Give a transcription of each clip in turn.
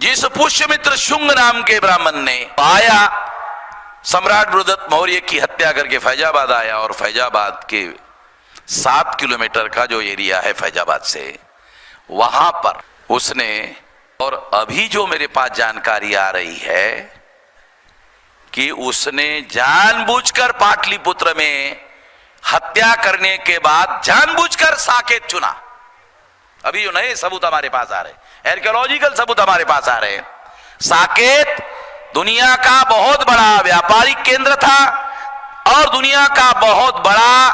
जिस पुष्यमित्र शुंग नाम के ब्राह्मण ने आया, सम्राट बृहदत्त मौर्य की हत्या करके फैजाबाद आया और फैजाबाद के 7 किलोमीटर का जो एरिया है फैजाबाद से, वहां पर उसने, और अभी जो मेरे पास जानकारी आ रही है कि उसने जानबूझकर पाटलिपुत्र में हत्या करने के बाद जानबूझकर साकेत चुना। अभी जो नए सबूत हमारे पास आ रहे, आर्कियोलॉजिकल सबूत हमारे पास आ रहे, साकेत दुनिया का बहुत बड़ा व्यापारिक केंद्र था और दुनिया का बहुत बड़ा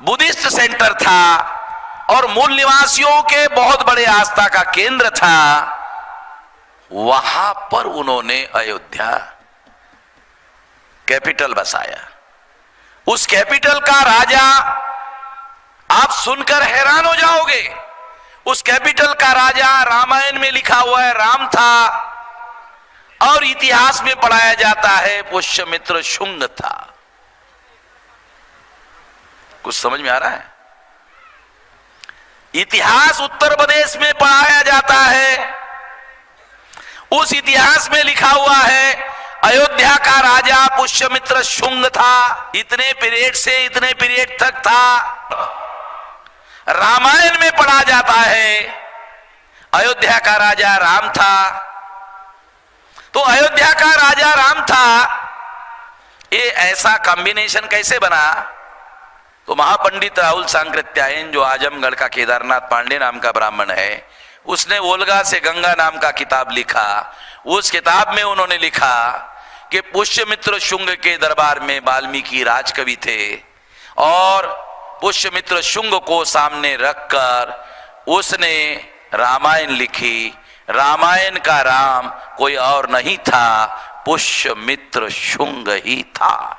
बुद्धिस्ट सेंटर था और मूल निवासियों के बहुत बड़े आस्था का केंद्र था। वहां पर उन्होंने अयोध्या कैपिटल बसाया। उस कैपिटल का राजा, आप सुनकर हैरान हो जाओगे, उस कैपिटल का राजा रामायण में लिखा हुआ है राम था और इतिहास में पढ़ाया जाता है पुष्यमित्र शुंग था। कुछ समझ में आ रहा है? इतिहास उत्तर प्रदेश में पढ़ाया जाता है, उस इतिहास में लिखा हुआ है अयोध्या का राजा पुष्यमित्र शुंग था, इतने पीरियड से इतने पीरियड तक था। रामायण में पढ़ा जाता है अयोध्या का राजा राम था। तो अयोध्या का राजा राम था, ये ऐसा कॉम्बिनेशन कैसे बना? तो महापंडित राहुल सांकृत्यायन, जो आजमगढ़ का केदारनाथ पांडे नाम का ब्राह्मण है, उसने ओल्गा से गंगा नाम का किताब लिखा। उस किताब में उन्होंने लिखा कि पुष्यमित्र शुंग के दरबार में वाल्मीकि राजकवि थे और पुष्यमित्र शुंग को सामने रखकर उसने रामायण लिखी। रामायण का राम कोई और नहीं था, पुष्यमित्र शुंग ही था।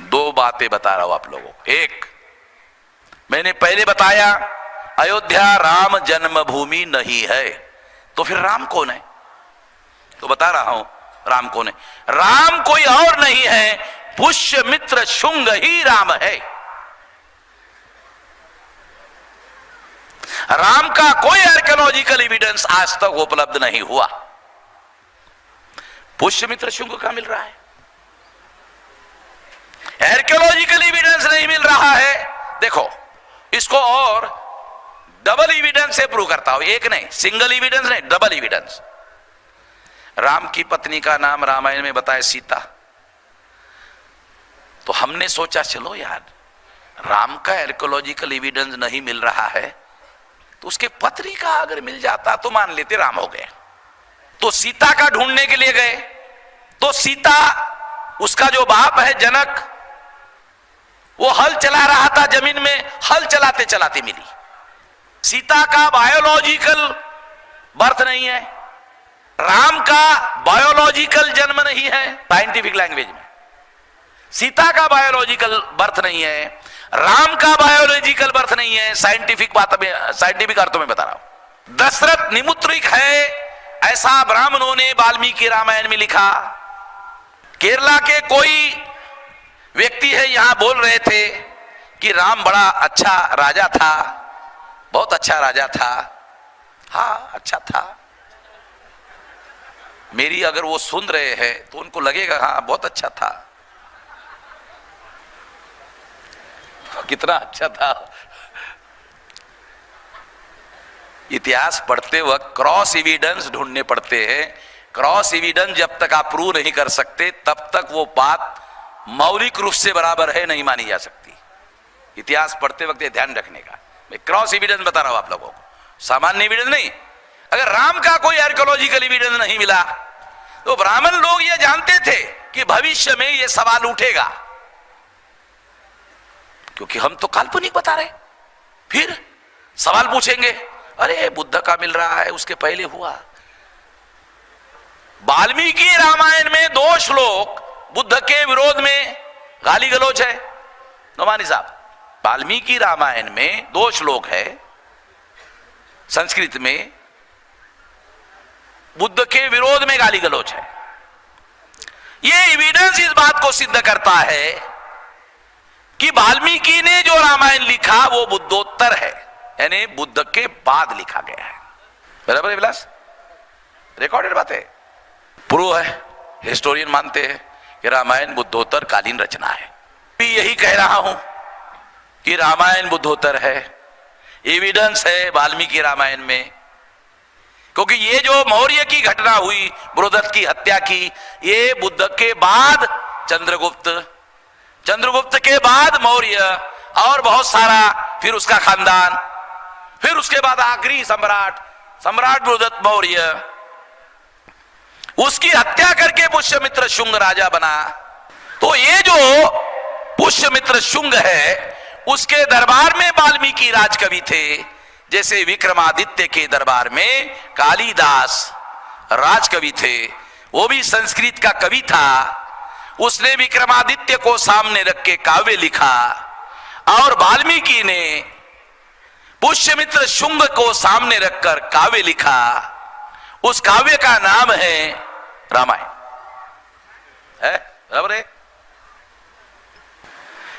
2 बातें बता रहा हूं आप लोगों को। एक, मैंने पहले बताया अयोध्या राम जन्मभूमि नहीं है, तो फिर राम कौन है? तो बता रहा हूं राम कौन है। राम कोई और नहीं है, पुष्यमित्र शुंग ही राम है। राम का कोई आर्कियोलॉजिकल एविडेंस आज तक उपलब्ध नहीं हुआ, पुष्यमित्र शुंग का मिल रहा है। आर्कियोलॉजिकल एविडेंस नहीं मिल रहा है। देखो, इसको और डबल एविडेंस से प्रूव करता हूं, एक नहीं, सिंगल एविडेंस नहीं, डबल एविडेंस। राम की पत्नी का नाम रामायण में बताया सीता। तो हमने सोचा चलो यार, राम का आर्कियोलॉजिकल एविडेंस नहीं मिल रहा है, तो उसके पत्नी का अगर मिल जाता तो मान लेते राम हो गए। तो सीता का ढूंढने के लिए गए, तो सीता, उसका जो बाप है जनक, वो हल चला रहा था जमीन में, हल चलाते चलाते मिली। सीता का बायोलॉजिकल बर्थ नहीं है, राम का बायोलॉजिकल जन्म नहीं है, साइंटिफिक लैंग्वेज में सीता का बायोलॉजिकल बर्थ नहीं है, राम का बायोलॉजिकल बर्थ नहीं है, साइंटिफिक बात में, साइंटिफिक अर्थों में बता रहा हूं। दशरथ निमुत्रिक है, ऐसा ब्राह्मणों ने वाल्मीकि रामायण में लिखा। केरला के कोई व्यक्ति है यहां बोल रहे थे कि राम बड़ा अच्छा राजा था, बहुत अच्छा राजा था। हाँ, अच्छा था। मेरी अगर वो सुन रहे हैं तो उनको लगेगा हाँ बहुत अच्छा था, कितना अच्छा था। इतिहास पढ़ते वक्त क्रॉस एविडेंस ढूंढने पड़ते हैं। क्रॉस एविडेंस जब तक आप प्रूव नहीं कर सकते तब तक वो बात मौलिक रूप से बराबर है नहीं मानी जा सकती। इतिहास पढ़ते वक्त ये ध्यान रखने का। मैं क्रॉस एविडेंस बता रहा हूं आप लोगों को, सामान्य एविडेंस नहीं। अगर राम का कोई आर्कियोलॉजिकल एविडेंस नहीं मिला तो ब्राह्मण लोग ये जानते थे कि भविष्य में ये सवाल उठेगा, क्योंकि हम तो काल्पनिक बता रहे। फिर सवाल पूछेंगे, अरे बुद्ध का मिल रहा है, उसके पहले हुआ। वाल्मीकि रामायण में 2 श्लोक बुद्ध के विरोध में गाली गलौज है। नोमानी साहब, वाल्मीकि रामायण में 2 श्लोक है संस्कृत में, बुद्ध के विरोध में गाली गलौज है। यह एविडेंस इस बात को सिद्ध करता है कि वाल्मीकि ने जो रामायण लिखा वो बुद्धोत्तर है, यानी बुद्ध के बाद लिखा गया है। बराबर है विलास? रिकॉर्डेड बात है, प्रूव है, हिस्टोरियन मानते हैं कि रामायण बुद्धोत्तर कालीन रचना है। भी यही कह रहा हूं कि रामायण बुद्धोत्तर है, एविडेंस है वाल्मीकि रामायण में, क्योंकि ये जो मौर्य की घटना हुई, बृहदत्त की हत्या की, ये बुद्ध के बाद चंद्रगुप्त, चंद्रगुप्त के बाद मौर्य और बहुत सारा, फिर उसका खानदान, फिर उसके बाद आखिरी सम्राट, सम्राट बृहदत्त मौर्य, उसकी हत्या करके पुष्यमित्र शुंग राजा बना। तो ये जो पुष्यमित्र शुंग है, उसके दरबार में वाल्मीकि राजकवि थे, जैसे विक्रमादित्य के दरबार में कालिदास राजकवि थे, वो भी संस्कृत का कवि था। उसने विक्रमादित्य को सामने रख के काव्य लिखा और वाल्मीकि ने पुष्यमित्र शुंग को सामने रखकर काव्य लिखा। उस काव्य का नाम है रामायण, है बराबर है।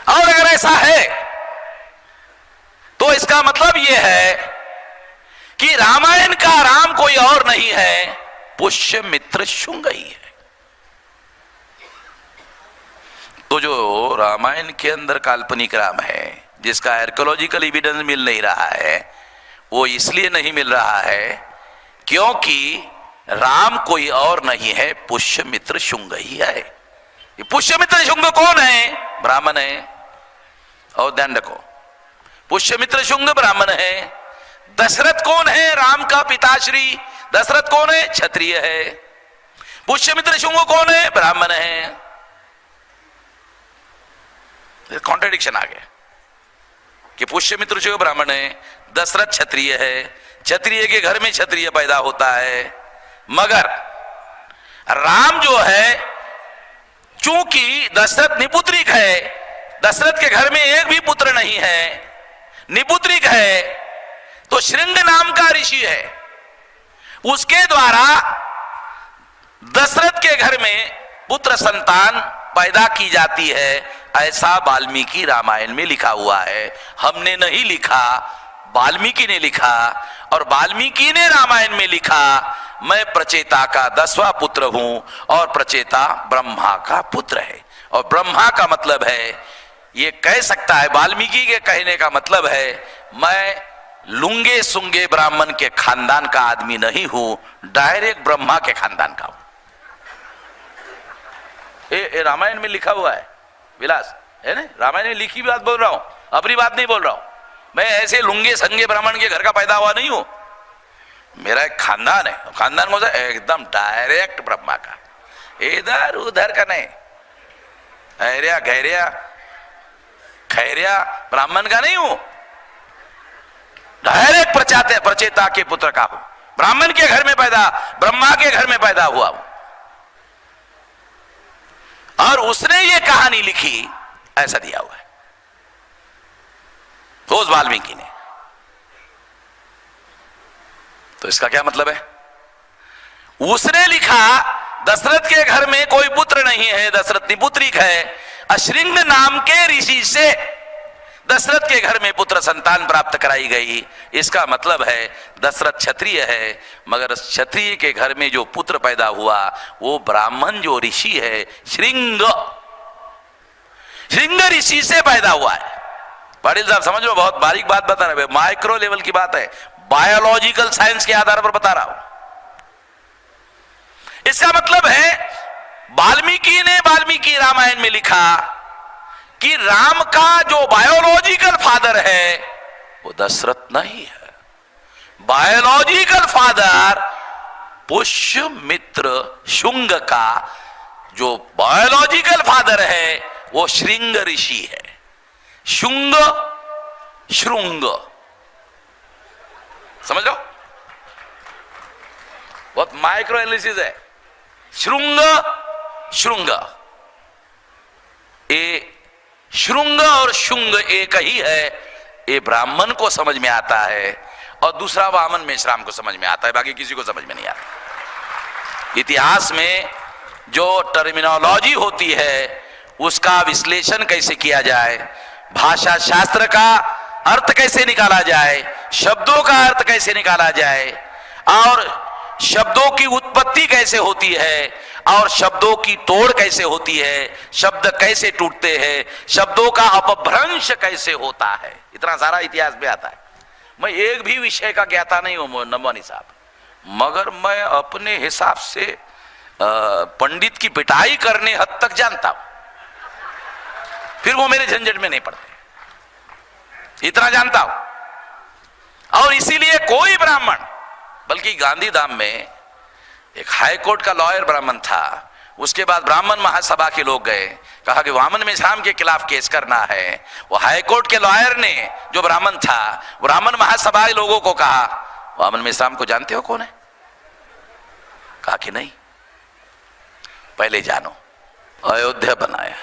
और अगर ऐसा है तो इसका मतलब यह है कि रामायण का राम कोई और नहीं है, पुष्यमित्र शुंग ही है। तो जो रामायण के अंदर काल्पनिक राम है, जिसका आर्कियोलॉजिकल एविडेंस मिल नहीं रहा है, वो इसलिए नहीं मिल रहा है क्योंकि राम कोई और नहीं है, पुष्यमित्र शुंग ही है। ये पुष्यमित्र शुंग कौन है? ब्राह्मण है। और ध्यान रखो, पुष्यमित्र शुंग ब्राह्मण है। दशरथ कौन है? राम का पिताश्री दशरथ कौन है? क्षत्रिय है। पुष्यमित्र शुंग कौन है? ब्राह्मण है। कॉन्ट्रडिक्शन आ गया कि पुष्यमित्र शुंग ब्राह्मण है, दशरथ क्षत्रिय है, क्षत्रिय के घर में क्षत्रिय पैदा होता है। मगर राम जो है, चूंकि दशरथ निपुत्रिक है, दशरथ के घर में एक भी पुत्र नहीं है, निपुत्रिक है, तो श्रृंग नाम का ऋषि है, उसके द्वारा दशरथ के घर में पुत्र संतान पैदा की जाती है। ऐसा वाल्मीकि रामायण में लिखा हुआ है, हमने नहीं लिखा, वाल्मीकि ने लिखा। और वाल्मीकि ने रामायण में लिखा, मैं प्रचेता का 10वां पुत्र हूं और प्रचेता ब्रह्मा का पुत्र है। और ब्रह्मा का मतलब है, ये कह सकता है, वाल्मीकि के कहने का मतलब है, मैं लुंगे सुंगे ब्राह्मण के खानदान का आदमी नहीं हूं, डायरेक्ट ब्रह्मा के खानदान का हूं। ये रामायण में लिखा हुआ है, विलास है ना, रामायण में लिखी बात बोल रहा हूं, अपनी बात नहीं बोल रहा हूं। मैं ऐसे लुंगे संगे ब्राह्मण के घर का पैदा हुआ नहीं हूं, मेरा एक खानदान है। खानदान कौन सा? एकदम डायरेक्ट ब्रह्मा का, इधर उधर का नहीं, ऐरिया गैरिया खैरिया ब्राह्मण का नहीं हूं, डायरेक्ट प्रचेता के पुत्र का हूं, ब्राह्मण के घर में पैदा, ब्रह्मा के घर में पैदा हुआ हूं। और उसने ये कहानी लिखी, ऐसा दिया हुआ है तो उस वाल्मीकि ने। तो इसका क्या मतलब है? उसने लिखा, दशरथ के घर में कोई पुत्र नहीं है, दशरथ निपुत्रिक है, अश्रिंग नाम के ऋषि से दशरथ के घर में पुत्र संतान प्राप्त कराई गई। इसका मतलब है दशरथ क्षत्रिय है, मगर क्षत्रिय के घर में जो पुत्र पैदा हुआ वो ब्राह्मण जो ऋषि है, श्रृंग ऋषि से पैदा हुआ है। पाटिल साहब समझ लो, बहुत बारीक बात बता रहे, माइक्रो लेवल की बात है, बायोलॉजिकल साइंस के आधार पर बता रहा हूं। इसका मतलब है वाल्मीकि ने वाल्मीकि रामायण में लिखा कि राम का जो बायोलॉजिकल फादर है वो दशरथ नहीं है, बायोलॉजिकल फादर पुष्यमित्र शुंग का जो बायोलॉजिकल फादर है वो श्रृंग ऋषि है। शुंग श्रृंग, समझ लो, बहुत माइक्रो एनालिसिस है। श्रृंग श्रृंग, ये श्रृंग और शुंग एक ही है, ये ब्राह्मण को समझ में आता है और दूसरा वामन मेश्राम को समझ में आता है, बाकी किसी को समझ में नहीं आता। इतिहास में जो टर्मिनोलॉजी होती है उसका विश्लेषण कैसे किया जाए, भाषा शास्त्र का अर्थ कैसे निकाला जाए, शब्दों का अर्थ कैसे निकाला जाए, और शब्दों की उत्पत्ति कैसे होती है और शब्दों की तोड़ कैसे होती है, शब्द कैसे टूटते हैं, शब्दों का अपभ्रंश कैसे होता है, इतना सारा इतिहास में आता है। मैं एक भी विषय का ज्ञाता नहीं हूं नमवानी साहब, मगर मैं अपने हिसाब से पंडित की पिटाई करने हद तक जानता हूं, फिर वो मेरे झंझट में नहीं पड़ते, इतना जानता हूं। और इसीलिए कोई ब्राह्मण, बल्कि गांधीधाम में एक हाई कोर्ट का लॉयर ब्राह्मण था, उसके बाद ब्राह्मण महासभा के लोग गए, कहा कि वामन मेश्राम के खिलाफ केस करना है। वो हाई कोर्ट के लॉयर ने, जो ब्राह्मण था, ब्राह्मण महासभा के लोगों को कहा, वामन मेश्राम को जानते हो कौन है? कहा कि नहीं। पहले जानो। अयोध्या बनाया,